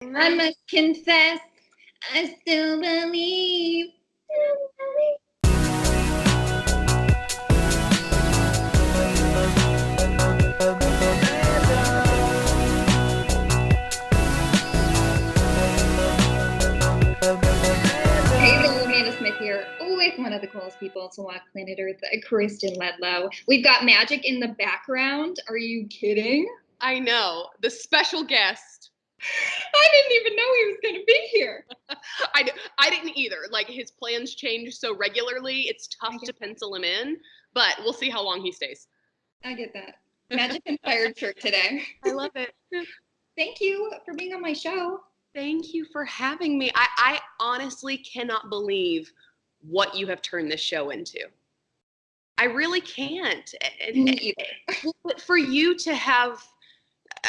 I must confess, I still believe. Hey there, Amanda Smith here with one of the coolest people to walk planet Earth, Kristen Ledlow. We've got magic in the background. Are you kidding? I know. The special guest. I didn't even know he was going to be here. I didn't either. Like, his plans change so regularly, it's tough to pencil him in, but we'll see how long he stays. I get that. Magic-inspired shirt today. I love it. Thank you for being on my show. Thank you for having me. I honestly cannot believe what you have turned this show into. I really can't. Me either. But for you to have,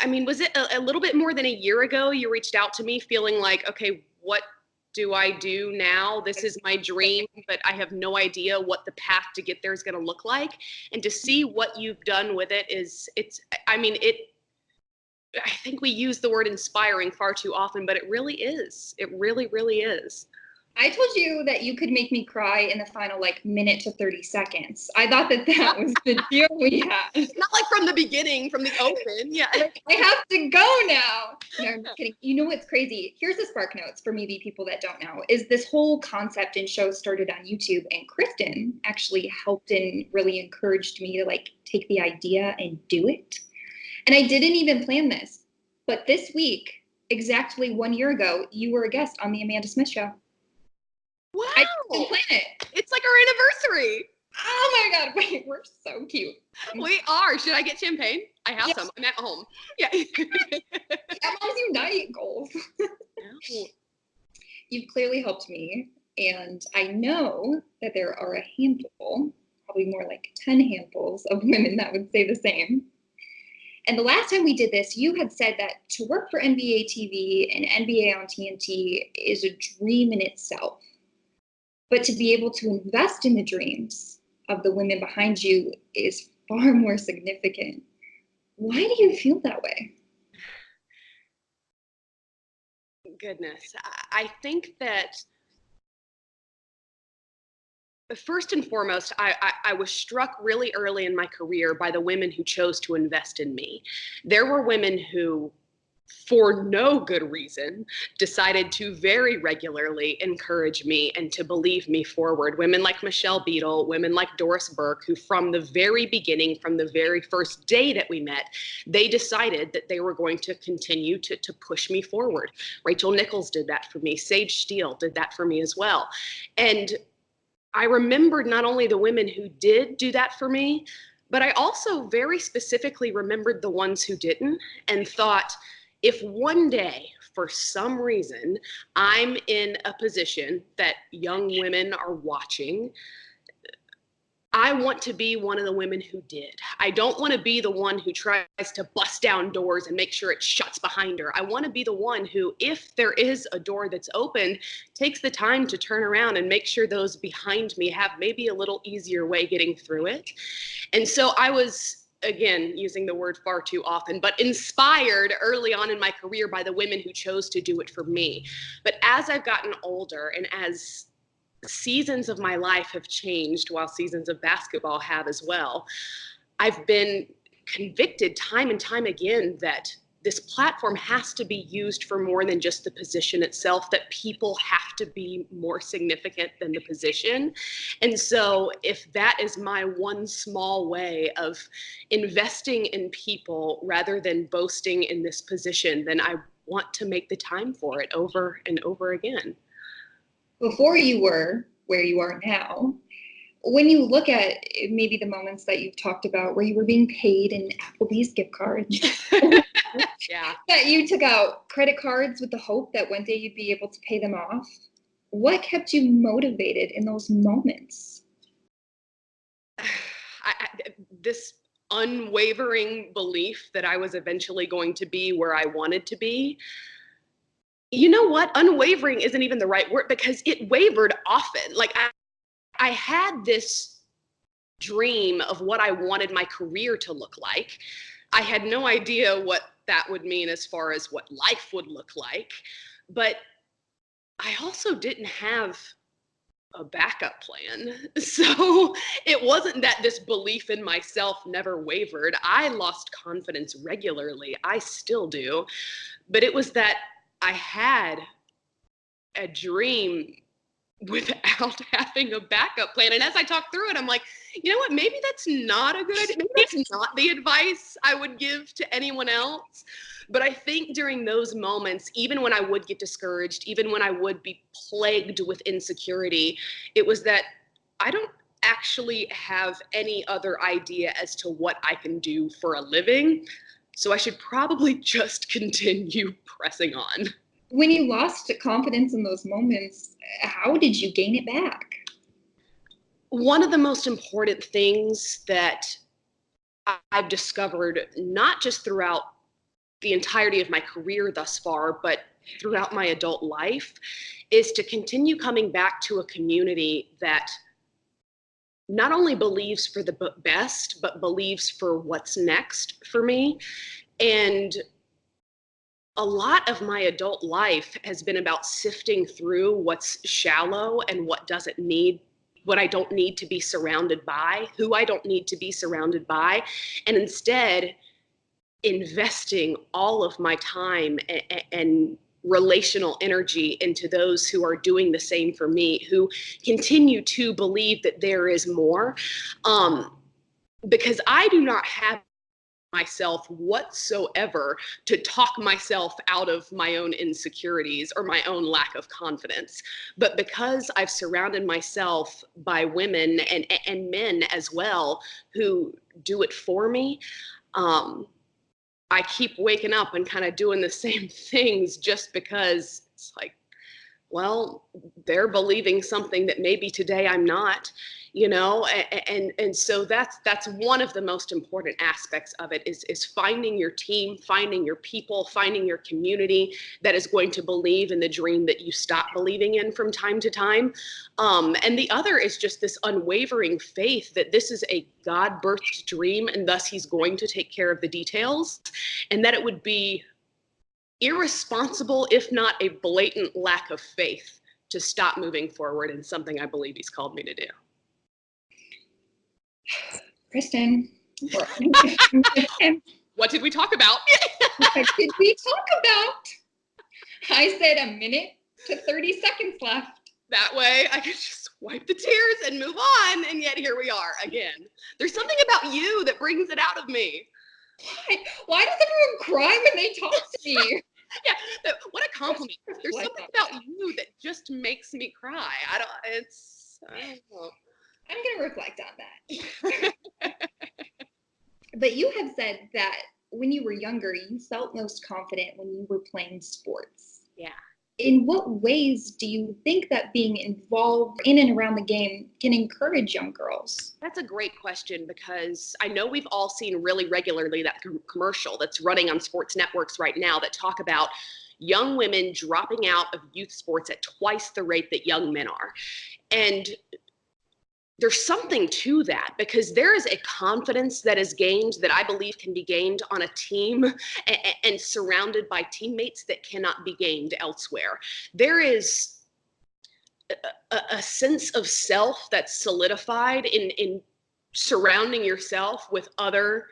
I mean, was it a little bit more than a year ago you reached out to me feeling like, okay, what do I do now? This is my dream, but I have no idea what the path to get there is going to look like. And to see what you've done with it I think we use the word inspiring far too often, but it really is. It really, really is. I told you that you could make me cry in the final minute to 30 seconds. I thought that was the deal we had. Not like from the beginning, from the open. Yeah. I have to go now. No, I'm just kidding. You know what's crazy? Here's the spark notes for maybe people that don't know, is this whole concept and show started on YouTube, and Kristen actually helped and really encouraged me to take the idea and do it. And I didn't even plan this, but this week, exactly 1 year ago, you were a guest on the Amanda Smith Show. Wow. I didn't plan it. It's like our anniversary. Oh my God, wait, we're so cute. We are. Should I get champagne? I have some. I'm at home. Yeah. That Mom's Unite goals. No. You've clearly helped me, and I know that there are a handful, probably more like 10 handfuls of women that would say the same. And the last time we did this, you had said that to work for NBA TV and NBA on TNT is a dream in itself. But to be able to invest in the dreams of the women behind you is far more significant. Why do you feel that way? Goodness. I think that first and foremost, I was struck really early in my career by the women who chose to invest in me. There were women who, for no good reason, decided to very regularly encourage me and to believe me forward. Women like Michelle Beadle, women like Doris Burke, who from the very beginning, from the very first day that we met, they decided that they were going to continue to push me forward. Rachel Nichols did that for me. Sage Steele did that for me as well. And I remembered not only the women who did do that for me, but I also very specifically remembered the ones who didn't, and thought, if one day, for some reason, I'm in a position that young women are watching, I want to be one of the women who did. I don't want to be the one who tries to bust down doors and make sure it shuts behind her. I want to be the one who, if there is a door that's opened, takes the time to turn around and make sure those behind me have maybe a little easier way getting through it. And so I was, again, using the word far too often, but inspired early on in my career by the women who chose to do it for me. But as I've gotten older and as seasons of my life have changed, while seasons of basketball have as well, I've been convicted time and time again that this platform has to be used for more than just the position itself, that people have to be more significant than the position. And so if that is my one small way of investing in people rather than boasting in this position, then I want to make the time for it over and over again. Before you were where you are now, when you look at maybe the moments that you've talked about where you were being paid in Applebee's gift cards, yeah, that you took out credit cards with the hope that one day you'd be able to pay them off, what kept you motivated in those moments? This unwavering belief that I was eventually going to be where I wanted to be. You know what? Unwavering isn't even the right word, because it wavered often. Like I had this dream of what I wanted my career to look like. I had no idea what that would mean as far as what life would look like. But I also didn't have a backup plan. So it wasn't that this belief in myself never wavered. I lost confidence regularly. I still do. But it was that I had a dream without having a backup plan. And as I talk through it, I'm like, you know what? Maybe that's not a good idea. Maybe that's not the advice I would give to anyone else. But I think during those moments, even when I would get discouraged, even when I would be plagued with insecurity, it was that I don't actually have any other idea as to what I can do for a living. So I should probably just continue pressing on. When you lost confidence in those moments, how did you gain it back? One of the most important things that I've discovered, not just throughout the entirety of my career thus far, but throughout my adult life, is to continue coming back to a community that not only believes for the best, but believes for what's next for me. And a lot of my adult life has been about sifting through what's shallow and what I don't need to be surrounded by, who I don't need to be surrounded by, and instead investing all of my time and relational energy into those who are doing the same for me, who continue to believe that there is more. Because I do not have myself whatsoever to talk myself out of my own insecurities or my own lack of confidence. But because I've surrounded myself by women and men as well who do it for me, I keep waking up and kind of doing the same things just because it's like, well, they're believing something that maybe today I'm not, and so that's one of the most important aspects of it is finding your team, finding your people, finding your community that is going to believe in the dream that you stop believing in from time to time. And the other is just this unwavering faith that this is a God-birthed dream, and thus he's going to take care of the details, and that it would be irresponsible, if not a blatant lack of faith, to stop moving forward in something I believe he's called me to do. Kristen, what did we talk about? What did we talk about? I said a minute to 30 seconds left. That way I could just wipe the tears and move on, and yet here we are again. There's something about you that brings it out of me. Why does everyone cry when they talk to me? Yeah, what a compliment. There's something about you that just makes me cry. I don't know. I'm going to reflect on that. But you have said that when you were younger, you felt most confident when you were playing sports. Yeah. In what ways do you think that being involved in and around the game can encourage young girls? That's a great question, because I know we've all seen really regularly that commercial that's running on sports networks right now that talk about young women dropping out of youth sports at twice the rate that young men are. And there's something to that, because there is a confidence that is gained that I believe can be gained on a team and surrounded by teammates that cannot be gained elsewhere. There is a sense of self that's solidified in surrounding yourself with other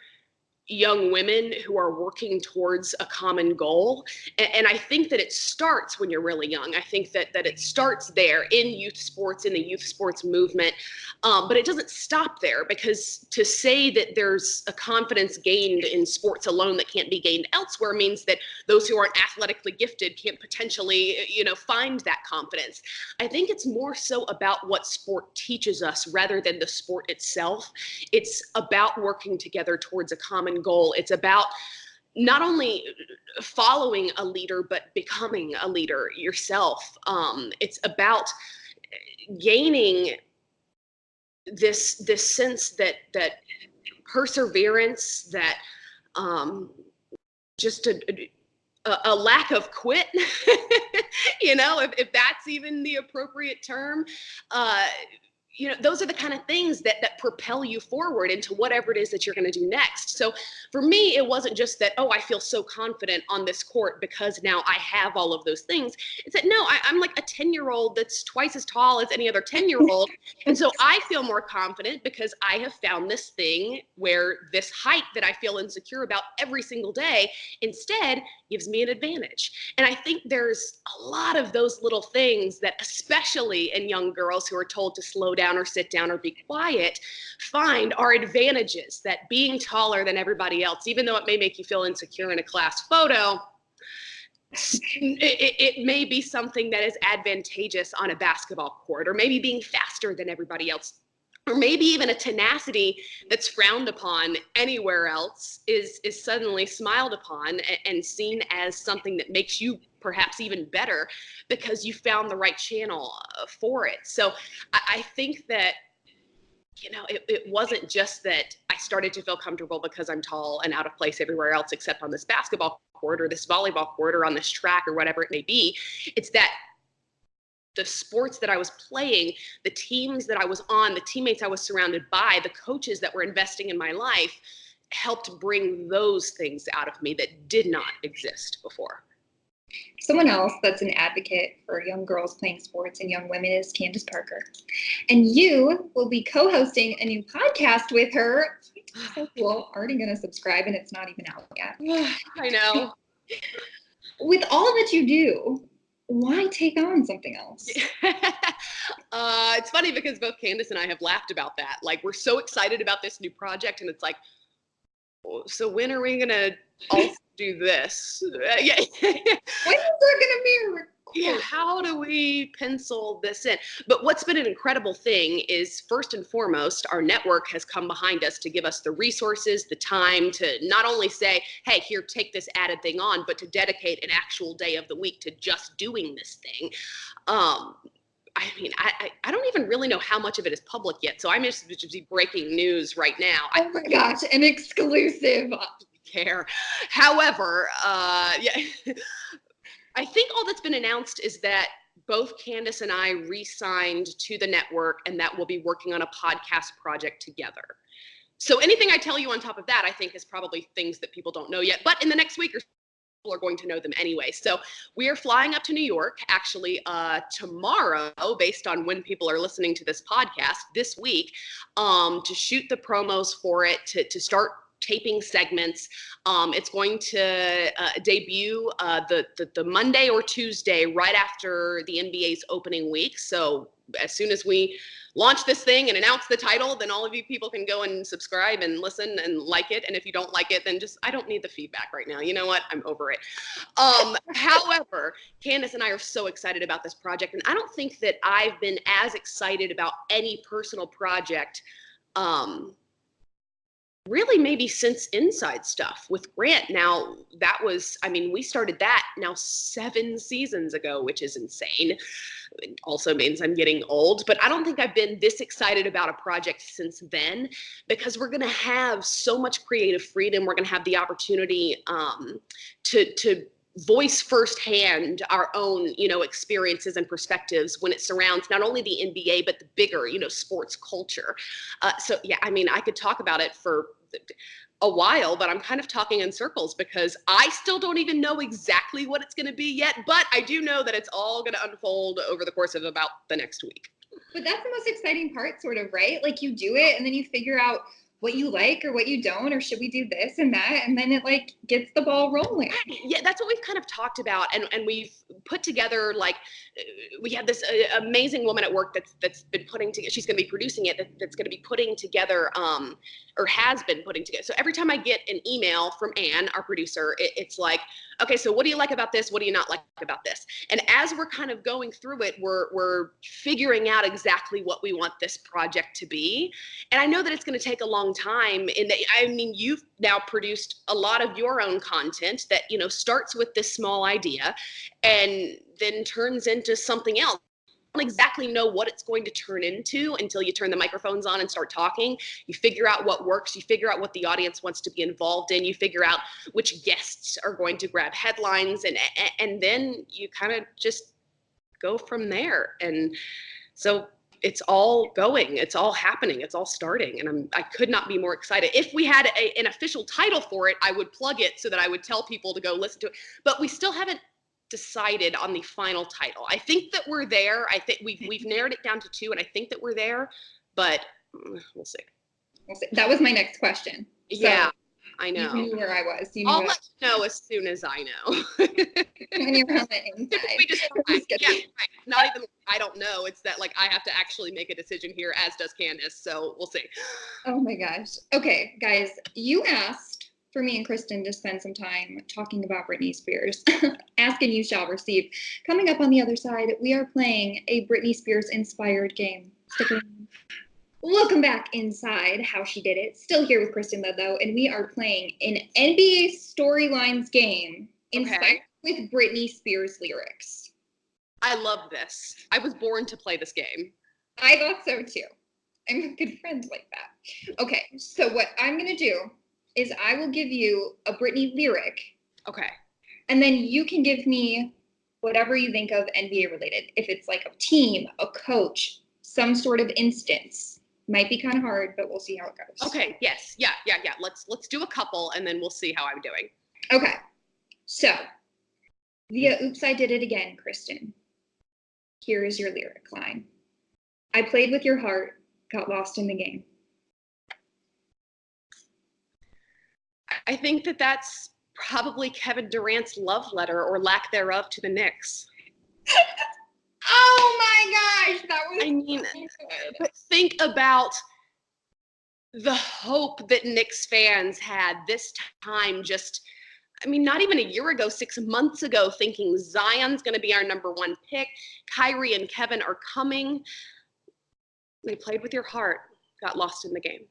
young women who are working towards a common goal. And I think that it starts when you're really young. I think that it starts there in youth sports, in the youth sports movement. But it doesn't stop there, because to say that there's a confidence gained in sports alone that can't be gained elsewhere means that those who aren't athletically gifted can't potentially, find that confidence. I think it's more so about what sport teaches us rather than the sport itself. It's about working together towards a common goal. It's about not only following a leader, but becoming a leader yourself. It's about gaining this sense that perseverance, that just a lack of quit, if that's even the appropriate term. those are the kind of things that propel you forward into whatever it is that you're going to do next. So for me, it wasn't just that, oh, I feel so confident on this court because now I have all of those things. It's that, no, I'm like a 10-year-old that's twice as tall as any other 10-year-old. And so I feel more confident because I have found this thing where this height that I feel insecure about every single day instead gives me an advantage. And I think there's a lot of those little things that, especially in young girls who are told to slow down or sit down or be quiet, find are advantages that being taller than everybody else, even though it may make you feel insecure in a class photo, it may be something that is advantageous on a basketball court, or maybe being faster than everybody else, or maybe even a tenacity that's frowned upon anywhere else is suddenly smiled upon and seen as something that makes you perhaps even better because you found the right channel for it. So I think that, it wasn't just that I started to feel comfortable because I'm tall and out of place everywhere else except on this basketball court or this volleyball court or on this track or whatever it may be. It's that the sports that I was playing, the teams that I was on, the teammates I was surrounded by, the coaches that were investing in my life helped bring those things out of me that did not exist before. Someone else that's an advocate for young girls playing sports and young women is Candace Parker. And you will be co-hosting a new podcast with her. So cool. Already going to subscribe and it's not even out yet. I know. With all that you do, why take on something else? It's funny because both Candace and I have laughed about that. Like, we're so excited about this new project and it's like, so when are we going to also do this? Yeah. When is there going to be a record? Yeah, how do we pencil this in? But what's been an incredible thing is, first and foremost, our network has come behind us to give us the resources, the time to not only say, hey, here, take this added thing on, but to dedicate an actual day of the week to just doing this thing. I don't even really know how much of it is public yet, so I'm just be breaking news right now. Oh my gosh, an exclusive. Care. However, yeah, I think all that's been announced is that both Candace and I re-signed to the network and that we'll be working on a podcast project together. So anything I tell you on top of that, I think is probably things that people don't know yet, but in the next week or so, people are going to know them anyway. So we are flying up to New York actually tomorrow, based on when people are listening to this podcast this week, to shoot the promos for it, to start taping segments. It's going to debut the Monday or Tuesday right after the NBA's opening week. So as soon as we launch this thing and announce the title, then all of you people can go and subscribe and listen and like it. And if you don't like it, then I don't need the feedback right now. You know what? I'm over it. However, Candace and I are so excited about this project. And I don't think that I've been as excited about any personal project really maybe since Inside Stuff with Grant. Now that was, we started that now 7 seasons ago, which is insane. It also means I'm getting old, but I don't think I've been this excited about a project since then, because we're going to have so much creative freedom. We're going to have the opportunity to voice firsthand our own, experiences and perspectives when it surrounds not only the NBA, but the bigger, sports culture. So yeah, I could talk about it for a while, but I'm kind of talking in circles because I still don't even know exactly what it's going to be yet, but I do know that it's all going to unfold over the course of about the next week. But that's the most exciting part, sort of, right? Like, you do it and then you figure out what you like or what you don't, or should we do this and that, and then it gets the ball rolling. Yeah, that's what we've kind of talked about, and we've put together, we have this amazing woman at work that's been putting together, she's going to be producing it, that's going to be putting together or has been putting together. So every time I get an email from Anne, our producer, it's like, okay, so what do you like about this? What do you not like about this? And as we're kind of going through it, we're figuring out exactly what we want this project to be. And I know that it's going to take a long time in that, you've now produced a lot of your own content that, starts with this small idea and then turns into something else. Don't exactly know what it's going to turn into until you turn the microphones on and start talking. You figure out what works. You figure out what the audience wants to be involved in. You figure out which guests are going to grab headlines, and then you kind of just go from there. And so it's all going, it's all happening, it's all starting, and I could not be more excited. If we had an official title for it, I would plug it so that I would tell people to go listen to it. But we still haven't decided on the final title. I think that we're there. I think we've narrowed it down to 2, and I think that we're there, but we'll see. That was my next question. Yeah, I know. You knew where I was. I'll let you know as soon as I know. When you're on the inside. We just yeah, right. Not even I don't know. It's that like I have to actually make a decision here, as does Candace. So we'll see. Oh my gosh. Okay, guys, you asked for me and Kristen to spend some time talking about Britney Spears. Ask and you shall receive. Coming up on the other side, we are playing a Britney Spears inspired game. Stick around. Welcome back inside How She Did It. Still here with Kristen Ledlow, and we are playing an NBA storylines game inspired with Britney Spears lyrics. I love this. I was born to play this game. I thought so too. I'm a good friend like that. Okay, so what I'm going to do is I will give you a Britney lyric. Okay. And then you can give me whatever you think of NBA related. If it's like a team, a coach, some sort of instance. Might be kind of hard, but we'll see how it goes. Okay, yes. Yeah. Let's do a couple and then we'll see how I'm doing. Okay. So, via Oops, I Did It Again, Kristen. Here is your lyric line. I played with your heart, got lost in the game. I think that that's probably Kevin Durant's love letter or lack thereof to the Knicks. Oh my gosh, that was I mean, so good. But think about the hope that Knicks fans had this time just, I mean, not even a year ago, 6 months ago, thinking Zion's going to be our #1 pick. Kyrie and Kevin are coming. They played with your heart, got lost in the game.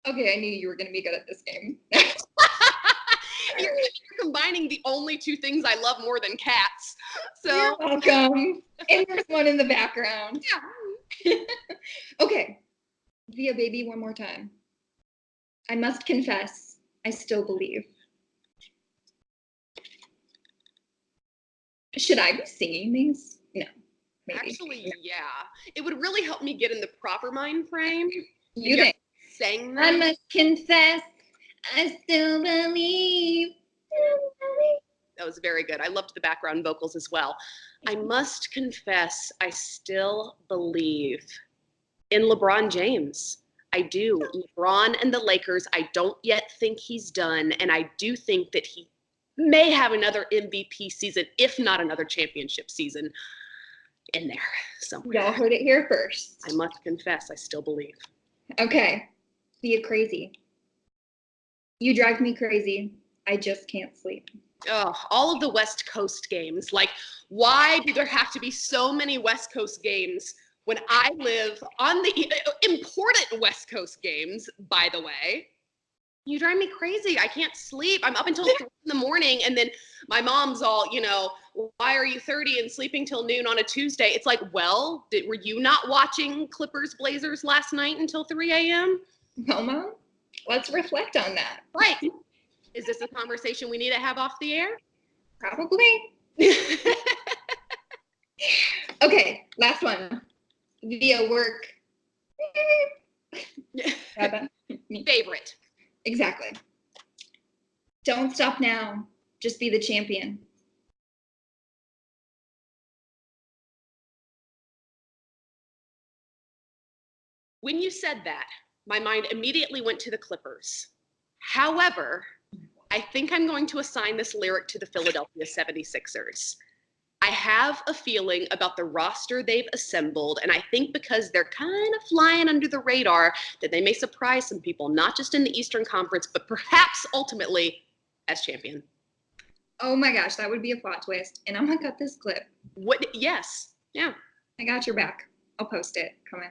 Okay, I knew you were going to be good at this game. You're combining the only 2 things I love more than cats. So you're welcome. And there's one in the background. Yeah. Okay. Via Baby one more time. I must confess, I still believe. Should I be singing these? No. Maybe. Actually, yeah. It would really help me get in the proper mind frame. You think? Saying I must confess, I still believe. That was very good. I loved the background vocals as well. I must confess, I still believe in LeBron James. I do. LeBron and the Lakers, I don't yet think he's done. And I do think that he may have another MVP season, if not another championship season in there. So y'all heard it here first. I must confess, I still believe. Okay. Be it crazy. You drive me crazy. I just can't sleep. Oh, all of the West Coast games. Like, why do there have to be so many West Coast games when I live on the important West Coast games, by the way? You drive me crazy. I can't sleep. I'm up until 3 in the morning, and then my mom's all, why are you 30 and sleeping till noon on a Tuesday? It's like, well, were you not watching Clippers Blazers last night until 3 a.m.? No, Mom. Let's reflect on that. Right. Is this a conversation we need to have off the air? Probably. Okay, last one. Via work. Favorite. Exactly. Don't stop now. Just be the champion. When you said that, my mind immediately went to the Clippers. However, I think I'm going to assign this lyric to the Philadelphia 76ers. I have a feeling about the roster they've assembled, and I think because they're kind of flying under the radar, that they may surprise some people, not just in the Eastern Conference, but perhaps ultimately as champion. Oh my gosh, that would be a plot twist. And I'm gonna cut this clip. What? Yes. Yeah. I got your back. I'll post it. Come in.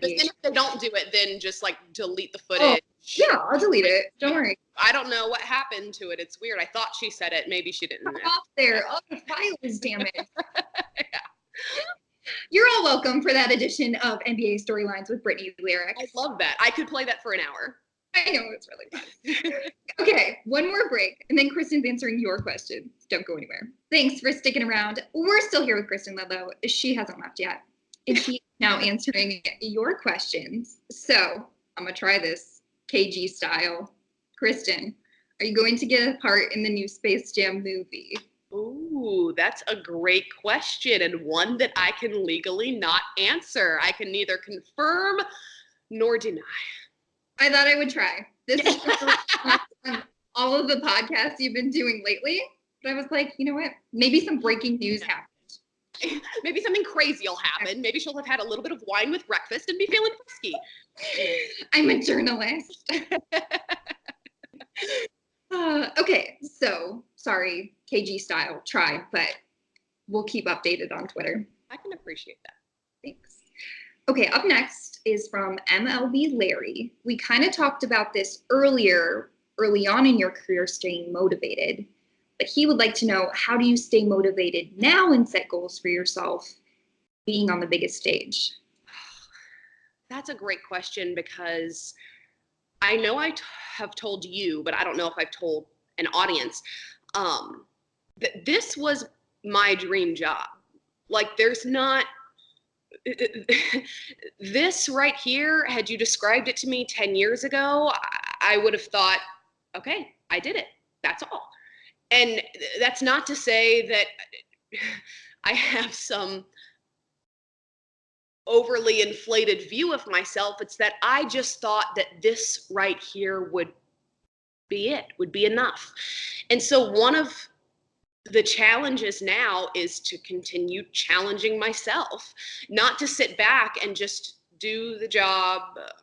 But then if they don't do it, then just like delete the footage. Yeah, I'll delete it. Don't worry. I don't know what happened to it. It's weird. I thought she said it. Maybe she didn't. Off there. Oh, the file is damaged. Yeah. You're all welcome for that edition of NBA Storylines with Britney lyrics. I love that. I could play that for an hour. I know, it's really fun. Okay, one more break, and then Kristen's answering your questions. Don't go anywhere. Thanks for sticking around. We're still here with Kristen Ledlow. She hasn't left yet. And she Now answering your questions. So I'm going to try this KG style. Kristen, are you going to get a part in the new Space Jam movie? Ooh, that's a great question, and one that I can legally not answer. I can neither confirm nor deny. I thought I would try. This is on all of the podcasts you've been doing lately. But I was like, you know what? Maybe some breaking news happened. Maybe something crazy will happen. Maybe she'll have had a little bit of wine with breakfast and be feeling frisky. I'm a journalist. Okay, so sorry, KG style, try, but we'll keep updated on Twitter. I can appreciate that. Thanks. Okay, up next is from MLB Larry. We kind of talked about this early on in your career, staying motivated, but he would like to know, how do you stay motivated now and set goals for yourself being on the biggest stage? That's a great question, because I know I have told you, but I don't know if I've told an audience, that this was my dream job. Like, there's not, this right here, had you described it to me 10 years ago, I would have thought, okay, I did it. That's all. And that's not to say that I have some overly inflated view of myself. It's that I just thought that this right here would be it, would be enough. And so one of the challenges now is to continue challenging myself, not to sit back and just do the job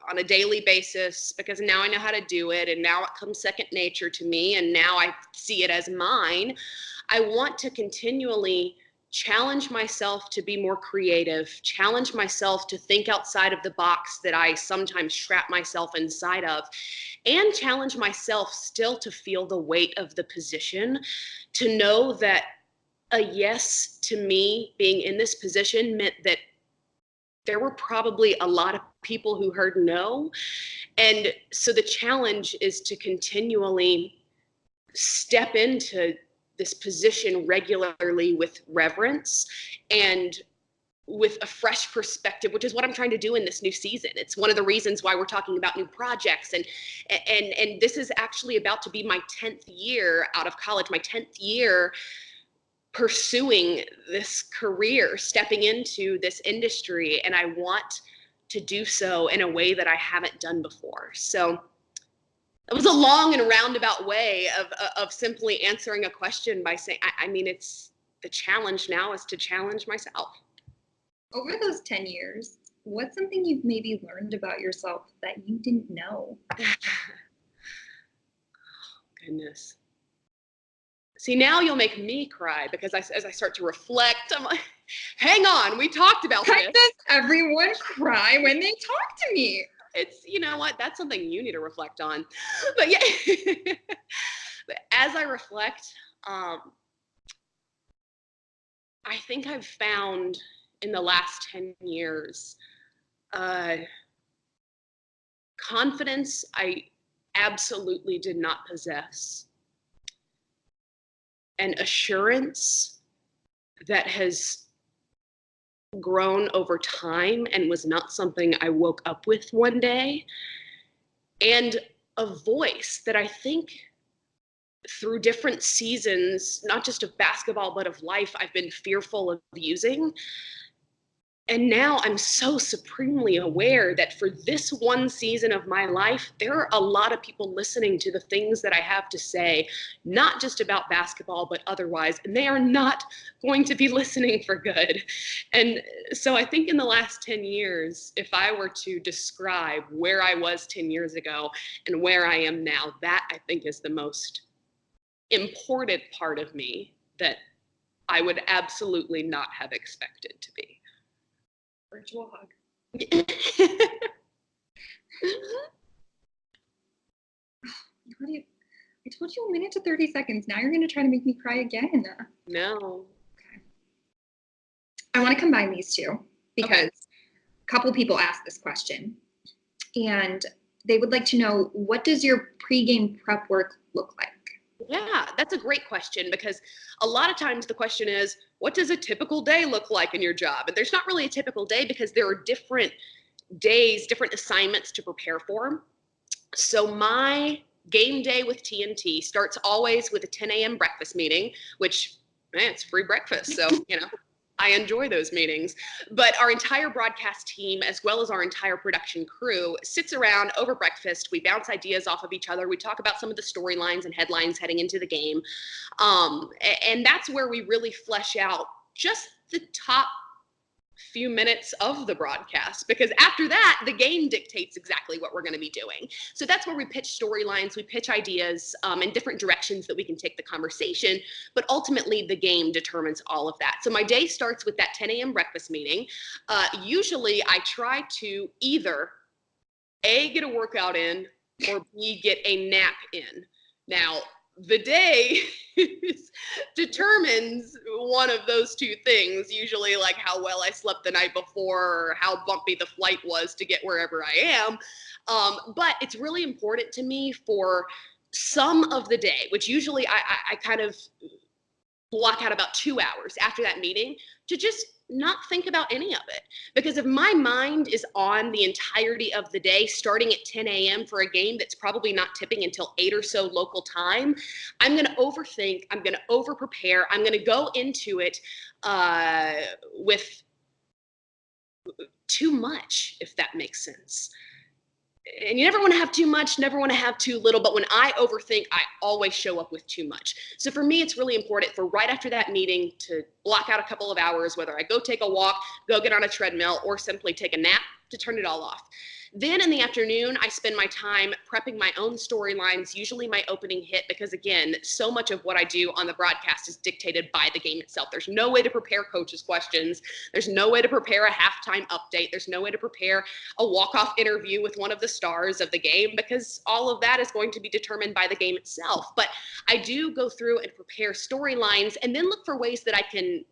on a daily basis, because now I know how to do it, and now it comes second nature to me, and now I see it as mine. I want to continually challenge myself to be more creative, challenge myself to think outside of the box that I sometimes trap myself inside of, and challenge myself still to feel the weight of the position, to know that a yes to me being in this position meant that there were probably a lot of people who heard no. And so the challenge is to continually step into this position regularly with reverence and with a fresh perspective, which is what I'm trying to do in this new season. It's one of the reasons why we're talking about new projects. And this is actually about to be my 10th year out of college, my 10th year pursuing this career, stepping into this industry. And I want to do so in a way that I haven't done before. So it was a long and roundabout way of simply answering a question by saying, I mean, it's the challenge now is to challenge myself. Over those 10 years, what's something you've maybe learned about yourself that you didn't know? Goodness. See, now you'll make me cry, because as I start to reflect, I'm like, hang on, we talked about this. Why does everyone cry when they talk to me? It's, you know what, that's something you need to reflect on. But yeah, but as I reflect, I think I've found in the last 10 years, confidence I absolutely did not possess, and assurance that has grown over time and was not something I woke up with one day, and a voice that I think through different seasons, not just of basketball, but of life, I've been fearful of using. And now I'm so supremely aware that for this one season of my life, there are a lot of people listening to the things that I have to say, not just about basketball, but otherwise, and they are not going to be listening for good. And so I think in the last 10 years, if I were to describe where I was 10 years ago and where I am now, that I think is the most important part of me that I would absolutely not have expected to be. Virtual hug. I told you a minute to 30 seconds. Now you're going to try to make me cry again. No. Okay. I want to combine these two because a couple people asked this question, and they would like to know, what does your pregame prep work look like? Yeah, that's a great question, because a lot of times the question is, what does a typical day look like in your job? And there's not really a typical day, because there are different days, different assignments to prepare for. So my game day with TNT starts always with a 10 a.m. breakfast meeting, which, man, it's free breakfast. So, I enjoy those meetings. But our entire broadcast team, as well as our entire production crew, sits around over breakfast. We bounce ideas off of each other. We talk about some of the storylines and headlines heading into the game. And that's where we really flesh out just the top few minutes of the broadcast, because after that the game dictates exactly what we're going to be doing. So that's where we pitch storylines, we pitch ideas in different directions that we can take the conversation, but ultimately the game determines all of that. So my day starts with that 10 a.m. breakfast meeting. Usually I try to either A, get a workout in, or B, get a nap in. Now, the day determines one of those two things, usually like how well I slept the night before or how bumpy the flight was to get wherever I am. But it's really important to me for some of the day, which usually I kind of block out about 2 hours after that meeting, to just not think about any of it. Because if my mind is on the entirety of the day, starting at 10 a.m. for a game that's probably not tipping until 8 or so local time, I'm going to overthink, I'm going to over prepare, I'm going to go into it with too much, if that makes sense. And you never want to have too much, never want to have too little. But when I overthink, I always show up with too much. So for me, it's really important for right after that meeting to block out a couple of hours, whether I go take a walk, go get on a treadmill, or simply take a nap, to turn it all off. Then in the afternoon, I spend my time prepping my own storylines, usually my opening hit, because again, so much of what I do on the broadcast is dictated by the game itself. There's no way to prepare coaches' questions. There's no way to prepare a halftime update. There's no way to prepare a walk-off interview with one of the stars of the game, because all of that is going to be determined by the game itself. But I do go through and prepare storylines and then look for ways that I can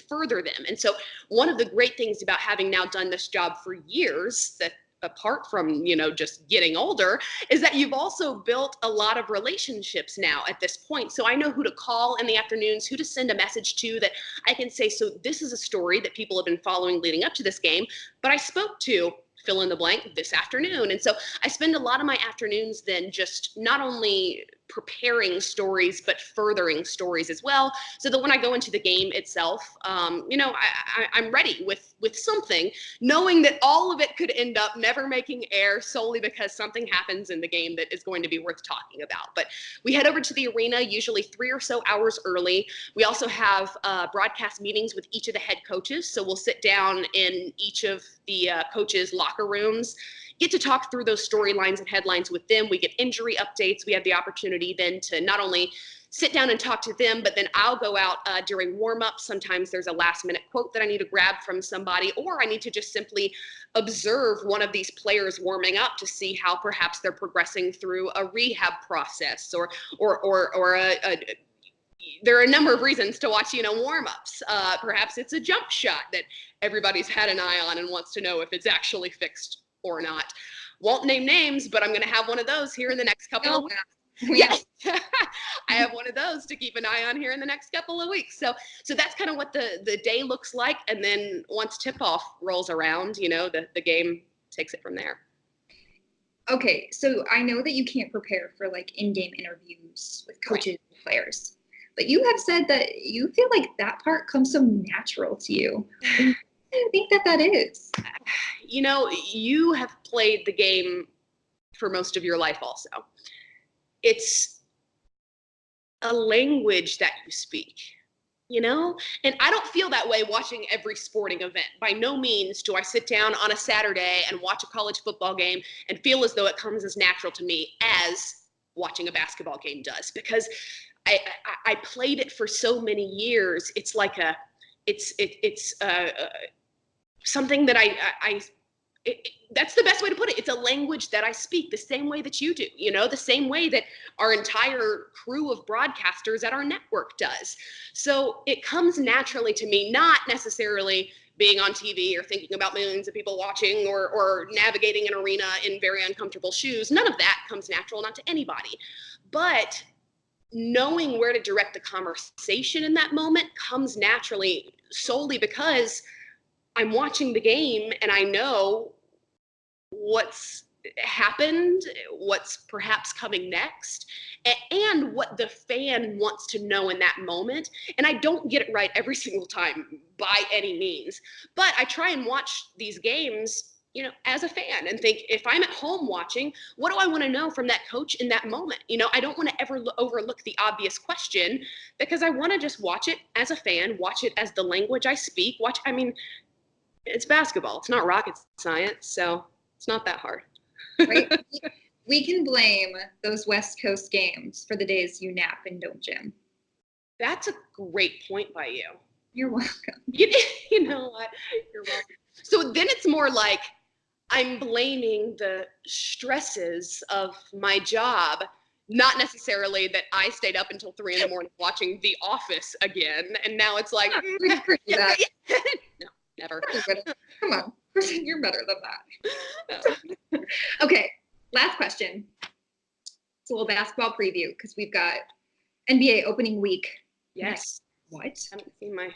further them. And so one of the great things about having now done this job for years, that apart from, just getting older, is that you've also built a lot of relationships now at this point. So I know who to call in the afternoons, who to send a message to, that I can say, so this is a story that people have been following leading up to this game, but I spoke to fill in the blank this afternoon. And so I spend a lot of my afternoons then just not only preparing stories, but furthering stories as well, so that when I go into the game itself, I'm ready with something, knowing that all of it could end up never making air solely because something happens in the game that is going to be worth talking about. But we head over to the arena usually 3 or so hours early. We also have broadcast meetings with each of the head coaches. So we'll sit down in each of the coaches' locker rooms, get to talk through those storylines and headlines with them. We get injury updates. We have the opportunity then to not only sit down and talk to them, but then I'll go out during warm-up. Sometimes there's a last-minute quote that I need to grab from somebody, or I need to just simply observe one of these players warming up to see how perhaps they're progressing through a rehab process, or there are a number of reasons to watch, warm-ups. Perhaps it's a jump shot that everybody's had an eye on and wants to know if it's actually fixed or not. Won't name names, but I'm going to have one of those here in the next couple of weeks. Yeah, I have one of those to keep an eye on here in the next couple of weeks. So that's kind of what the day looks like. And then once tip-off rolls around, the game takes it from there. Okay, so I know that you can't prepare for like in-game interviews with coaches and players, but you have said that you feel like that part comes so natural to you. Why do you think that is? You have played the game for most of your life also. It's a language that you speak, and I don't feel that way watching every sporting event. By no means do I sit down on a Saturday and watch a college football game and feel as though it comes as natural to me as watching a basketball game does, because I played it for so many years. It's like it's something that that's the best way to put it. It's a language that I speak the same way that you do, the same way that our entire crew of broadcasters at our network does. So it comes naturally to me, not necessarily being on TV or thinking about millions of people watching, or navigating an arena in very uncomfortable shoes. None of that comes natural, not to anybody. But knowing where to direct the conversation in that moment comes naturally, solely because I'm watching the game and I know what's happened, what's perhaps coming next, and what the fan wants to know in that moment. And I don't get it right every single time by any means, but I try and watch these games, you know, as a fan and think, if I'm at home watching, what do I want to know from that coach in that moment? You know, I don't want to ever overlook the obvious question, because I want to just watch it as a fan, watch it as the language I speak, I mean, it's basketball. It's not rocket science, so it's not that hard. Right? We can blame those West Coast games for the days you nap and don't gym. That's a great point by you. You're welcome. You know what? You're welcome. So then it's more like I'm blaming the stresses of my job, not necessarily that I stayed up until 3 a.m. watching The Office again, and now it's like, no, never. Come on, you're better than that. Okay, last question. It's a little basketball preview because we've got NBA opening week. Yes. What? I haven't seen my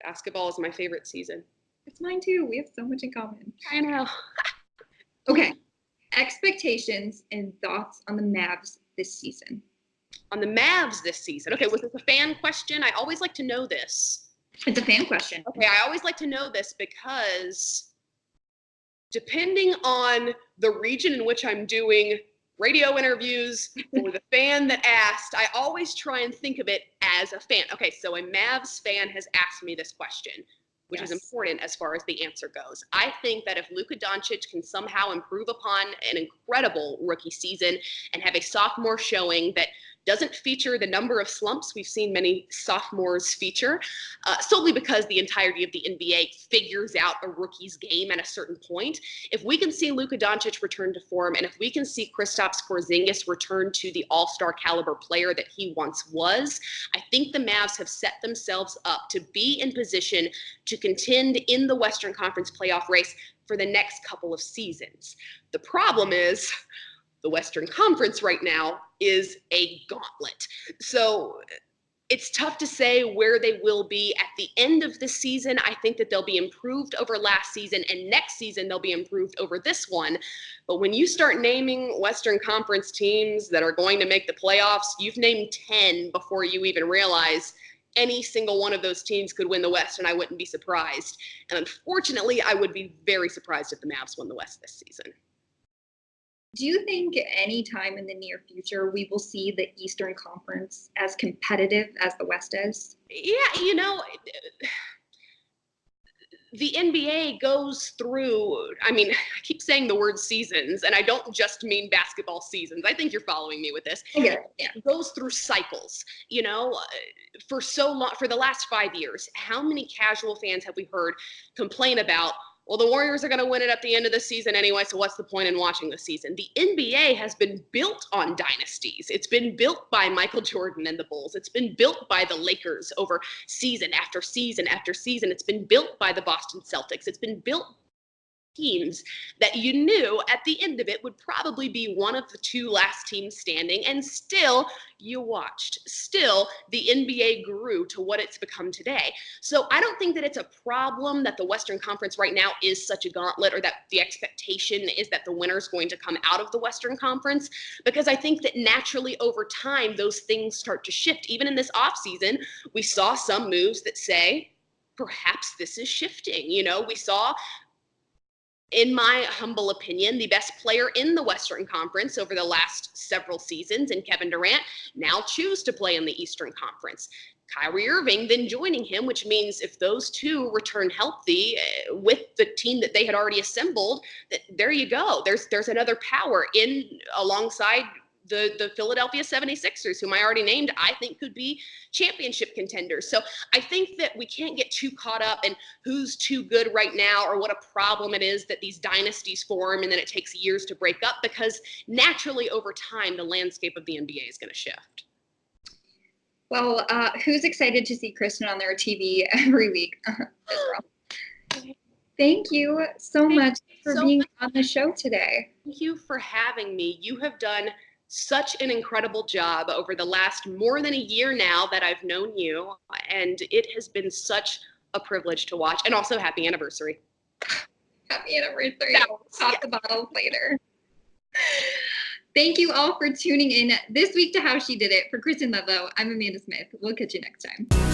basketball is my favorite season. It's mine too. We have so much in common. I know. Okay. Expectations and thoughts on the Mavs this season. On the Mavs this season. Okay, was this a fan question? I always like to know this. It's a fan question. Okay, I always like to know this because depending on the region in which I'm doing radio interviews or the fan that asked, I always try and think of it as a fan. Okay, so a Mavs fan has asked me this question, which is important as far as the answer goes. I think that if Luka Doncic can somehow improve upon an incredible rookie season and have a sophomore showing that doesn't feature the number of slumps we've seen many sophomores feature, solely because the entirety of the NBA figures out a rookie's game at a certain point. If we can see Luka Doncic return to form, and if we can see Kristaps Porzingis return to the all-star caliber player that he once was, I think the Mavs have set themselves up to be in position to contend in the Western Conference playoff race for the next couple of seasons. The problem is, the Western Conference right now is a gauntlet. So it's tough to say where they will be at the end of the season. I think that they'll be improved over last season, and next season they'll be improved over this one. But when you start naming Western Conference teams that are going to make the playoffs, you've named 10 before you even realize any single one of those teams could win the West, and I wouldn't be surprised. And unfortunately, I would be very surprised if the Mavs won the West this season. Do you think any time in the near future we will see the Eastern Conference as competitive as the West is? Yeah, you know, the NBA goes through, I mean, I keep saying the word seasons, and I don't just mean basketball seasons. I think you're following me with this. Yeah. It goes through cycles, you know, for so long, for the last 5 years. How many casual fans have we heard complain about, well, the Warriors are going to win it at the end of the season anyway, so what's the point in watching the season? The NBA has been built on dynasties. It's been built by Michael Jordan and the Bulls. It's been built by the Lakers over season after season after season. It's been built by the Boston Celtics. It's been built teams that you knew at the end of it would probably be one of the two last teams standing, and still you watched. Still, the NBA grew to what it's become today. So I don't think that it's a problem that the Western Conference right now is such a gauntlet, or that the expectation is that the winner's going to come out of the Western Conference, because I think that naturally over time those things start to shift. Even in this offseason, we saw some moves that say, perhaps this is shifting. You know, we saw, in my humble opinion, the best player in the Western Conference over the last several seasons, and Kevin Durant, now choose to play in the Eastern Conference. Kyrie Irving then joining him, which means if those two return healthy with the team that they had already assembled, there you go. There's another power in alongside the Philadelphia 76ers, whom I already named, I think could be championship contenders. So I think that we can't get too caught up in who's too good right now, or what a problem it is that these dynasties form and then it takes years to break up, because naturally over time, the landscape of the NBA is going to shift. Well, who's excited to see Kristen on their TV every week? Thank you so much for being on the show today. Thank you for having me. You have done such an incredible job over the last more than a year now that I've known you, and it has been such a privilege to watch. And also, happy anniversary. Happy anniversary. Pop the bottles later. Thank you all for tuning in this week to How She Did It. For Kristen Ledlow, I'm Amanda Smith. We'll catch you next time.